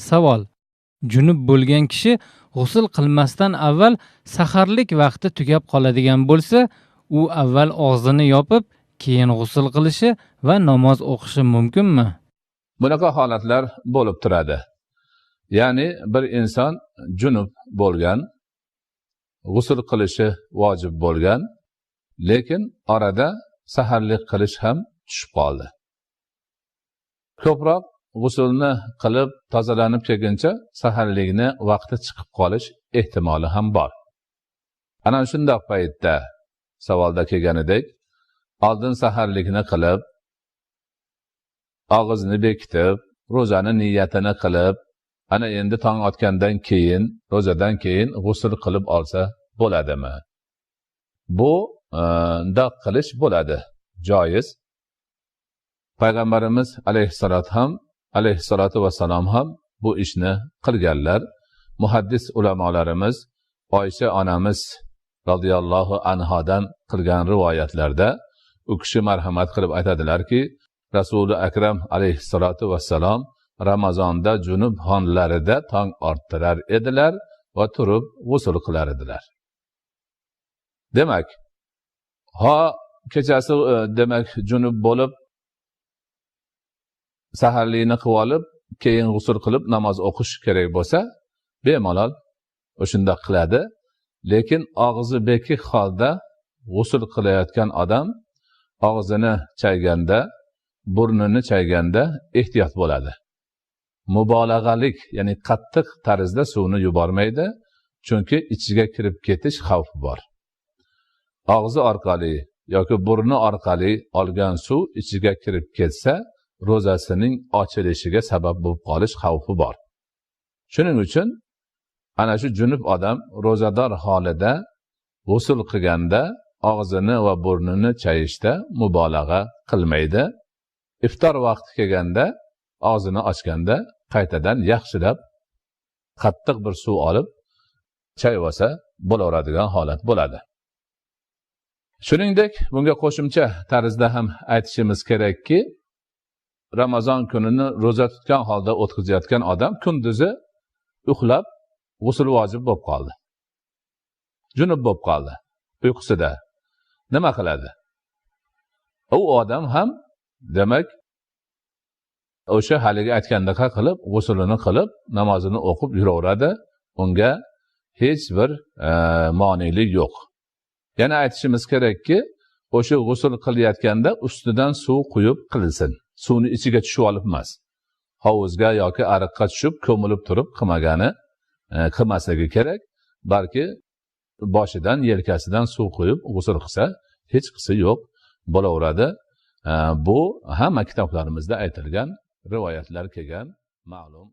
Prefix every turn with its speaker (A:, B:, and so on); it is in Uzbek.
A: Savol: junub bo'lgan kishi g'usl qilmasdan avval saharlik vaqti tugab qoladigan bo'lsa, u avval og'zini yopib, keyin g'usl qilishi va namoz o'qishi mumkinmi?
B: Bunaqa holatlar bo'lib turadi. Ya'ni bir inson junub bo'lgan, g'usl qilishi vojib bo'lgan, lekin orada saharlik qilish ham tushib qoldi. Ko'proq g'usulni qilib tozalanib kelguncha saharlikni vaqti chiqib qolish ehtimoli ham bor. Ana shunday paytda savolda kelganidek, oldin saharlikni qilib, og'izni bekitib, ro'zani niyatini qilib, ana endi tong otgandan keyin, ro'zadan keyin g'usul qilib olsa bo'ladimi? Bu undaq qilish bo'ladi, joiz. Payg'ambarimiz alayhissalatu vassalom ham bu ishni qilganlar. Muhaddis ulamolarimiz Oysha onamiz radhiyallohu anhodan qilgan rivoyatlarda u kishi marhamat qilib aytadilarki, Rasuli akram alayhissalatu vassalom Ramazonda junub xonlarida tong orttirar edilar va turib g'usul qilar edilar. Demak, kechasi demak junub bo'lib saharlikni qilib olib, keyin g'usul qilib namoz o'qish kerak bo'lsa, bemalol o'shunda qiladi. Lekin og'zi bekik holda g'usul qilayotgan odam og'zini chayganda, burnini chayganda ehtiyot bo'ladi. Mubolag'alik, ya'ni qattiq tarzda suvni yubormaydi, chunki ichiga kirib ketish xavfi bor. Og'zi orqali yoki burni orqali olgan suv ichiga kirib ketsa, ro'zasining ochilishiga sabab bo'lib qolish xavfi bor. Shuning uchun ana shu junub odam ro'zador holida g'usul qilganda og'zini va burnini chayishda mubolag'a qilmaydi. Iftor vaqti kelganda og'zini ochganda qaytadan yaxshilab qattiq bir suv olib chayvasa bo'laveradigan holat bo'ladi. Shuningdek, bunga qo'shimcha tarzda ham aytishimiz kerakki, Ramazon kunini ro'za tutgan holda o'tkazayotgan odam kunduzi uxlab g'usul vojib bo'lib qoldi. Junub bo'lib qoldi uyqusida. Nima qiladi? U odam ham demak o'sha haligi aytgandaqa qilib, g'usulini qilib, namozini o'qib yuraveradi. Unga hech bir monelik yo'q. Yana aytishimiz kerakki, o'sha g'usul qilayotganda ustidan suv quyib qilsin. Suvni ichiga tushib olib emas. Hovuzga yoki ariqqa tushib, ko'milib turib qilmasligi kerak. Balki boshidan, yelkasidan suv quyib g'usul qilsa, hech qisi yo'q bo'laveradi. Bu hamma kitoblarimizda aytilgan rivoyatlar kelgan ma'lum